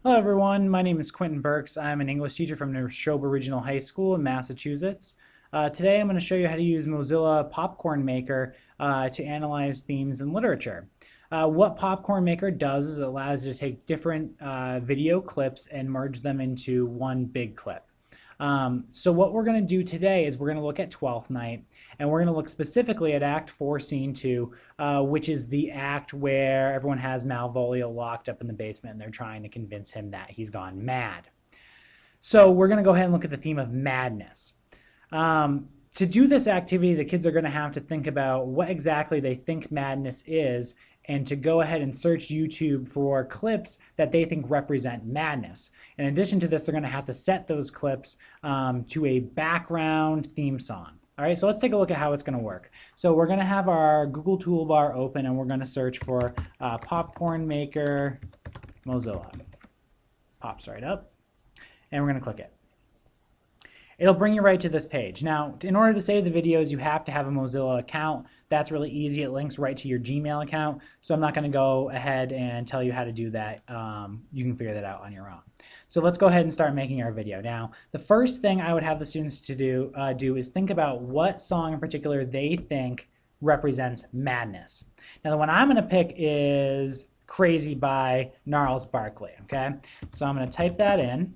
Hello everyone, my name is Quentin Burks. I'm an English teacher from Neshoba Regional High School in Massachusetts. Today I'm going to show you how to use Mozilla PopCorn Maker to analyze themes in literature. What PopCorn Maker does is it allows you to take different video clips and merge them into one big clip. So what we're going to do today is we're going to look at Twelfth Night, and we're going to look specifically at Act 4, Scene 2, which is the act where everyone has Malvolio locked up in the basement and they're trying to convince him that he's gone mad. So we're going to go ahead and look at the theme of madness. To do this activity, the kids are going to have to think about what exactly they think madness is, and to go ahead and search YouTube for clips that they think represent madness. In addition to this, they're going to have to set those clips to a background theme song. All right, so let's take a look at how it's going to work. So we're going to have our Google toolbar open, and we're going to search for PopCorn Maker Mozilla. Pops right up, and we're going to click it. It'll bring you right to this page. Now, in order to save the videos, you have to have a Mozilla account. That's really easy. It links right to your Gmail account, so I'm not going to go ahead and tell you how to do that. You can figure that out on your own. So let's go ahead and start making our video. Now, the first thing I would have the students to do is think about what song in particular they think represents madness. Now, the one I'm going to pick is Crazy by Gnarls Barkley, okay? So I'm going to type that in.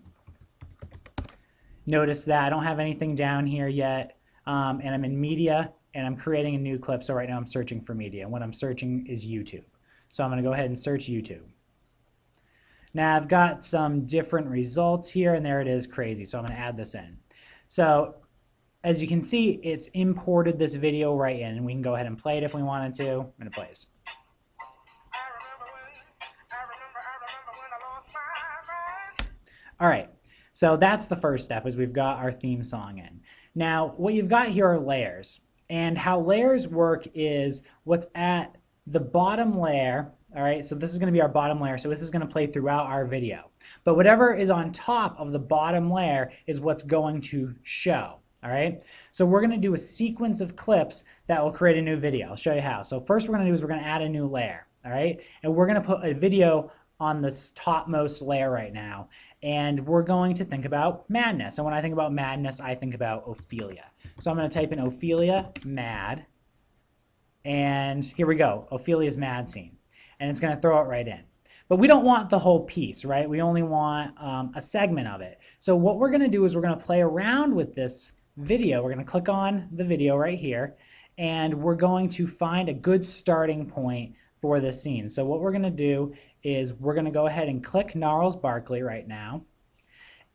Notice that I don't have anything down here yet, and I'm in media, and I'm creating a new clip. So right now I'm searching for media, and what I'm searching is YouTube. So I'm going to go ahead and search YouTube. Now I've got some different results here, and there it is, Crazy. So I'm going to add this in. So as you can see, it's imported this video right in, and we can go ahead and play it if we wanted to, and it plays. All right. So that's the first step, is we've got our theme song in. Now, what you've got here are layers. And how layers work is what's at the bottom layer, all right? So this is going to be our bottom layer. So this is going to play throughout our video. But whatever is on top of the bottom layer is what's going to show, all right? So we're going to do a sequence of clips that will create a new video. I'll show you how. So first we're going to do is we're going to add a new layer, all right? And we're going to put a video on this topmost layer right now, and we're going to think about madness. And when I think about madness, I think about Ophelia. So I'm going to type in Ophelia mad, and here we go, Ophelia's mad scene, and it's going to throw it right in. But we don't want the whole piece, right? We only want a segment of it. So what we're going to do is we're going to play around with this video. We're going to click on the video right here, and we're going to find a good starting point for this scene. So what we're going to do is we're going to go ahead and click Gnarls Barkley right now.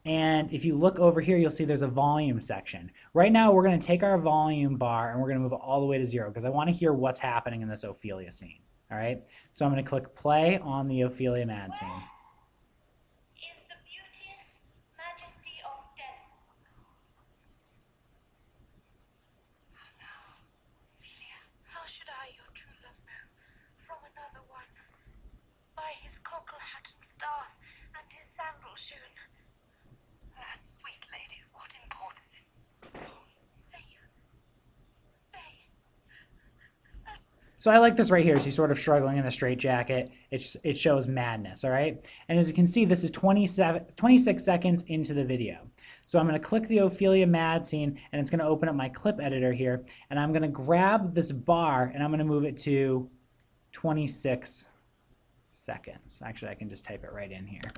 And if you look over here, you'll see there's a volume section. Right now, we're going to take our volume bar and we're going to move it all the way to 0 because I want to hear what's happening in this Ophelia scene. All right? So I'm going to click play on the Ophelia mad scene. Is the beauteous majesty of Denmark. Oh no, Ophelia, how should I, your true love, know from another one? By his cockle hat and staff, and his sandal shoon. Alas, sweet lady, what imports this song? Say you. So I like this right here. She's sort of struggling in a straitjacket. It shows madness, all right? And as you can see, this is 26 seconds into the video. So I'm going to click the Ophelia mad scene, and it's going to open up my clip editor here, and I'm going to grab this bar, and I'm going to move it to 26 seconds. Actually, I can just type it right in here.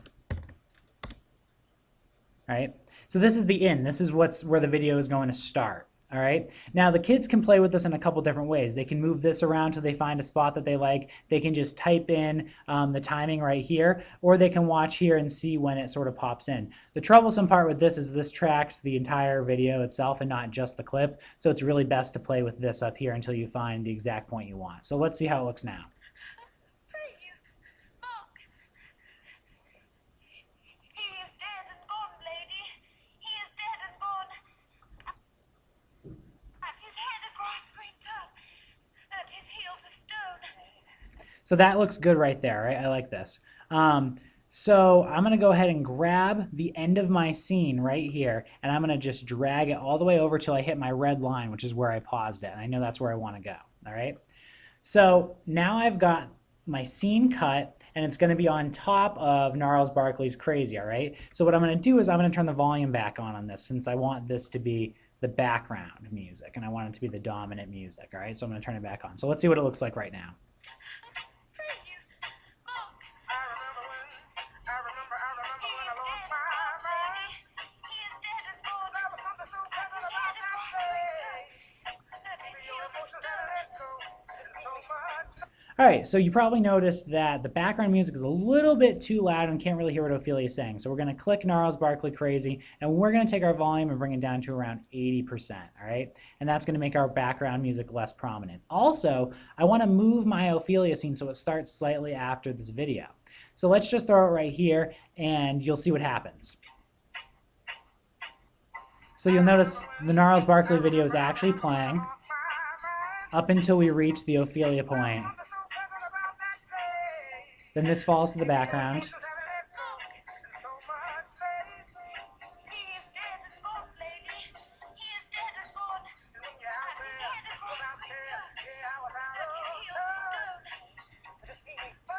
All right, so this is the in. This is where the video is going to start. All right, now the kids can play with this in a couple different ways. They can move this around till they find a spot that they like. They can just type in the timing right here, or they can watch here and see when it sort of pops in. The troublesome part with this is this tracks the entire video itself and not just the clip, so it's really best to play with this up here until you find the exact point you want. So let's see how it looks now. So that looks good right there, right? I like this. So I'm going to go ahead and grab the end of my scene right here, and I'm going to just drag it all the way over till I hit my red line, which is where I paused it. And I know that's where I want to go, all right? So now I've got my scene cut, and it's going to be on top of Gnarls Barkley's Crazy, all right? So what I'm going to do is I'm going to turn the volume back on this since I want this to be the background music and I want it to be the dominant music, all right? So I'm going to turn it back on. So let's see what it looks like right now. All right, so you probably noticed that the background music is a little bit too loud and can't really hear what Ophelia is saying. So we're going to click Gnarls Barkley Crazy, and we're going to take our volume and bring it down to around 80%, all right? And that's going to make our background music less prominent. Also, I want to move my Ophelia scene so it starts slightly after this video. So let's just throw it right here, and you'll see what happens. So you'll notice the Gnarls Barkley video is actually playing up until we reach the Ophelia point. Then this falls to the background.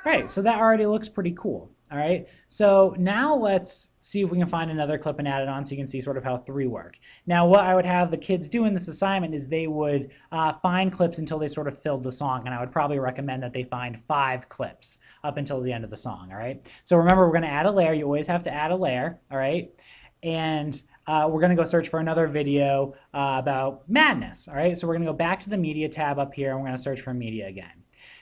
Right, so that already looks pretty cool. All right, so now let's see if we can find another clip and add it on so you can see sort of how 3 work. Now what I would have the kids do in this assignment is they would find clips until they sort of filled the song, and I would probably recommend that they find 5 clips up until the end of the song, all right? So remember, we're going to add a layer. You always have to add a layer, all right? And we're going to go search for another video about madness, all right? So we're going to go back to the media tab up here, and we're going to search for media again.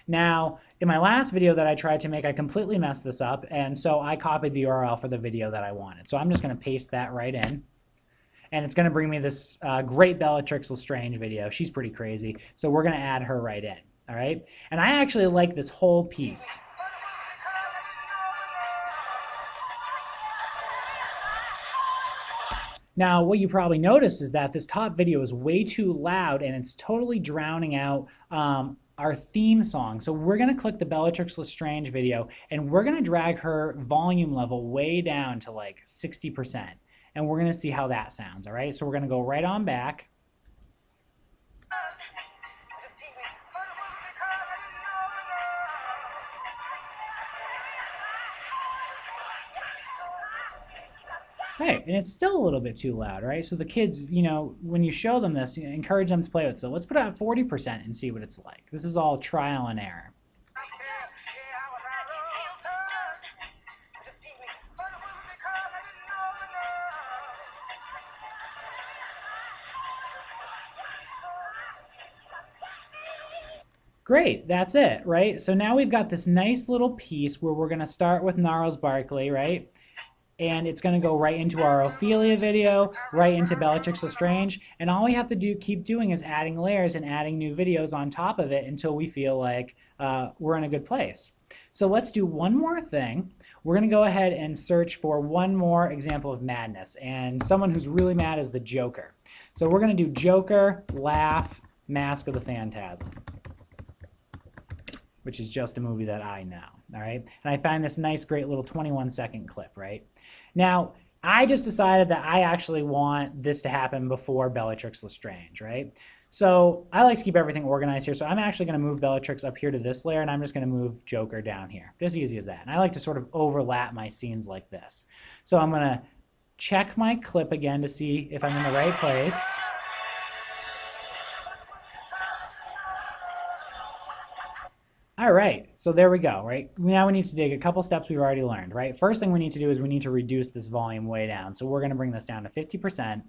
Now, in my last video that I tried to make, I completely messed this up, and so I copied the URL for the video that I wanted. So I'm just going to paste that right in, and it's going to bring me this great Bellatrix Lestrange video. She's pretty crazy, so we're going to add her right in, all right? And I actually like this whole piece. Now, what you probably noticed is that this top video is way too loud, and it's totally drowning out our theme song. So we're going to click the Bellatrix Lestrange video, and we're going to drag her volume level way down to like 60%. And we're going to see how that sounds, all right? So we're going to go right on back. Right, and it's still a little bit too loud, right? So the kids, you know, when you show them this, you encourage them to play with it. So let's put it at 40% and see what it's like. This is all trial and error. Great, that's it, right? So now we've got this nice little piece where we're going to start with Gnarls Barkley, right? And it's going to go right into our Ophelia video, right into Bellatrix Lestrange, and all we have to do, keep doing, is adding layers and adding new videos on top of it until we feel like we're in a good place. So let's do one more thing. We're going to go ahead and search for one more example of madness, and someone who's really mad is the Joker. So we're going to do Joker, Laugh, Mask of the Phantasm, which is just a movie that I know, all right? And I find this nice, great little 21-second clip, right? Now, I just decided that I actually want this to happen before Bellatrix Lestrange, right? So I like to keep everything organized here, so I'm actually going to move Bellatrix up here to this layer, and I'm just going to move Joker down here. Just easy as that. And I like to sort of overlap my scenes like this. So I'm going to check my clip again to see if I'm in the right place. All right, so there we go, right? Now we need to dig a couple steps we've already learned, right? First thing we need to do is we need to reduce this volume way down. So we're going to bring this down to 50%,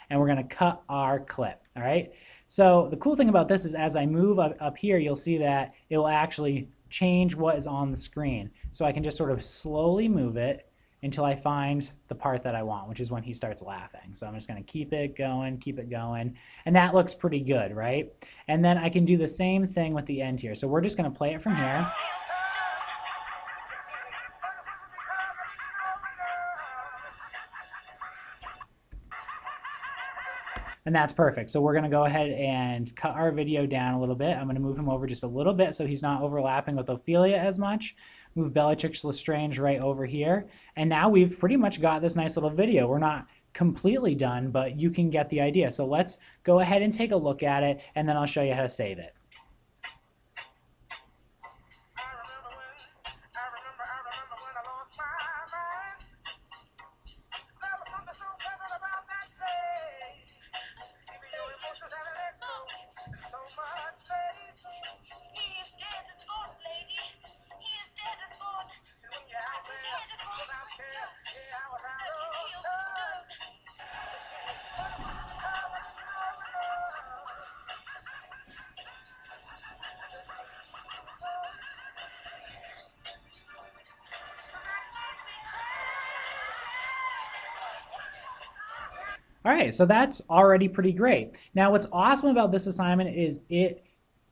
and we're going to cut our clip, all right? So the cool thing about this is as I move up here, you'll see that it will actually change what is on the screen. So I can just sort of slowly move it until I find the part that I want, which is when he starts laughing. So I'm just going to keep it going, and that looks pretty good, right? And then I can do the same thing with the end here. So we're just going to play it from here. And that's perfect. So we're going to go ahead and cut our video down a little bit. I'm going to move him over just a little bit so he's not overlapping with Ophelia as much. Move Bellatrix Lestrange right over here. And now we've pretty much got this nice little video. We're not completely done, but you can get the idea. So let's go ahead and take a look at it, and then I'll show you how to save it. All right, so that's already pretty great. Now, what's awesome about this assignment is it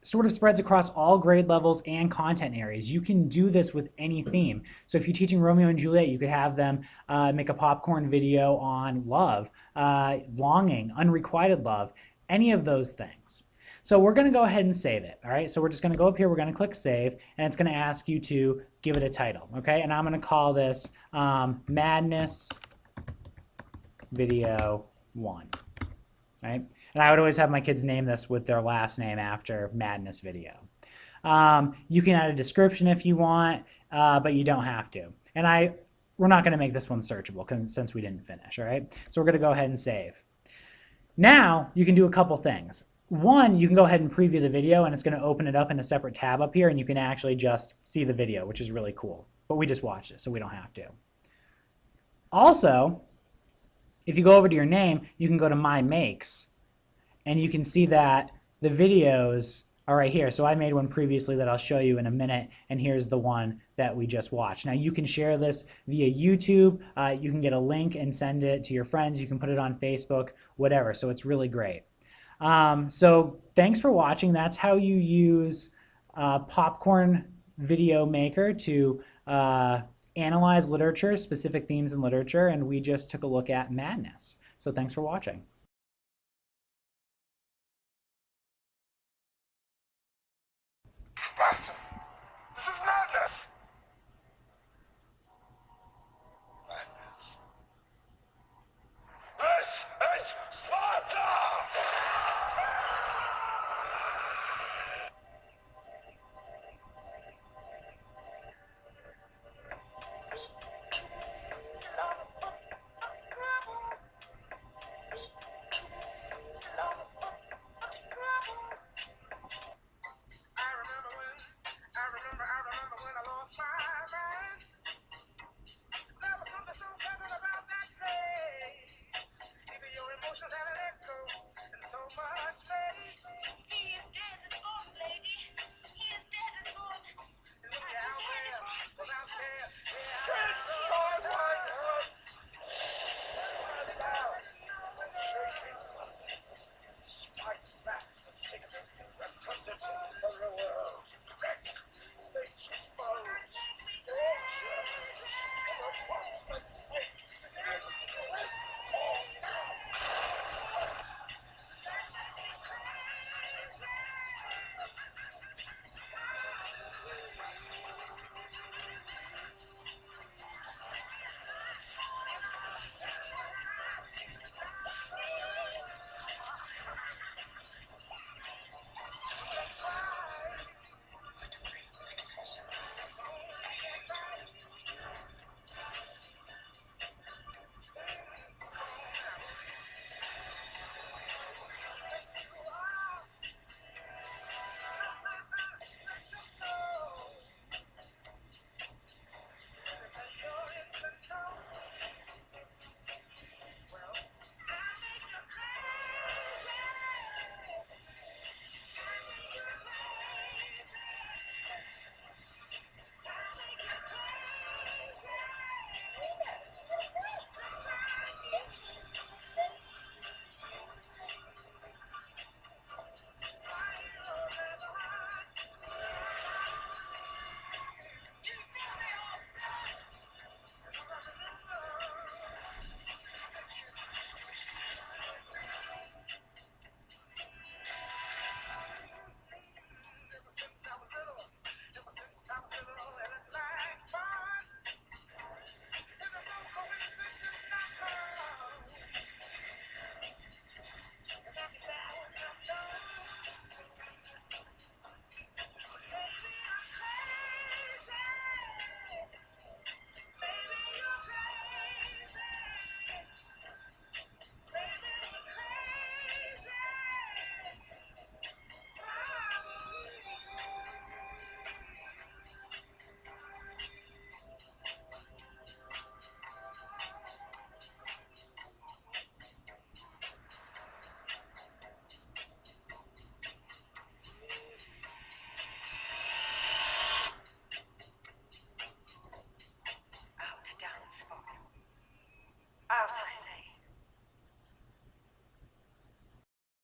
sort of spreads across all grade levels and content areas. You can do this with any theme. So if you're teaching Romeo and Juliet, you could have them make a popcorn video on love, longing, unrequited love, any of those things. So we're going to go ahead and save it. All right, so we're just going to go up here, we're going to click save, and it's going to ask you to give it a title. Okay, and I'm going to call this Madness Video 1. Right? And I would always have my kids name this with their last name after Madness Video. You can add a description if you want, but you don't have to. And we're not going to make this one searchable since we didn't finish. All right, so we're going to go ahead and save. Now you can do a couple things. One, you can go ahead and preview the video, and it's going to open it up in a separate tab up here, and you can actually just see the video, which is really cool. But we just watched it, so we don't have to. Also, if you go over to your name, you can go to My Makes, and you can see that the videos are right here. So I made one previously that I'll show you in a minute, and here's the one that we just watched. Now you can share this via YouTube. You can get a link and send it to your friends. You can put it on Facebook, whatever. So it's really great. So thanks for watching. That's how you use PopCorn Video Maker to analyze literature, specific themes in literature, and we just took a look at madness. So thanks for watching.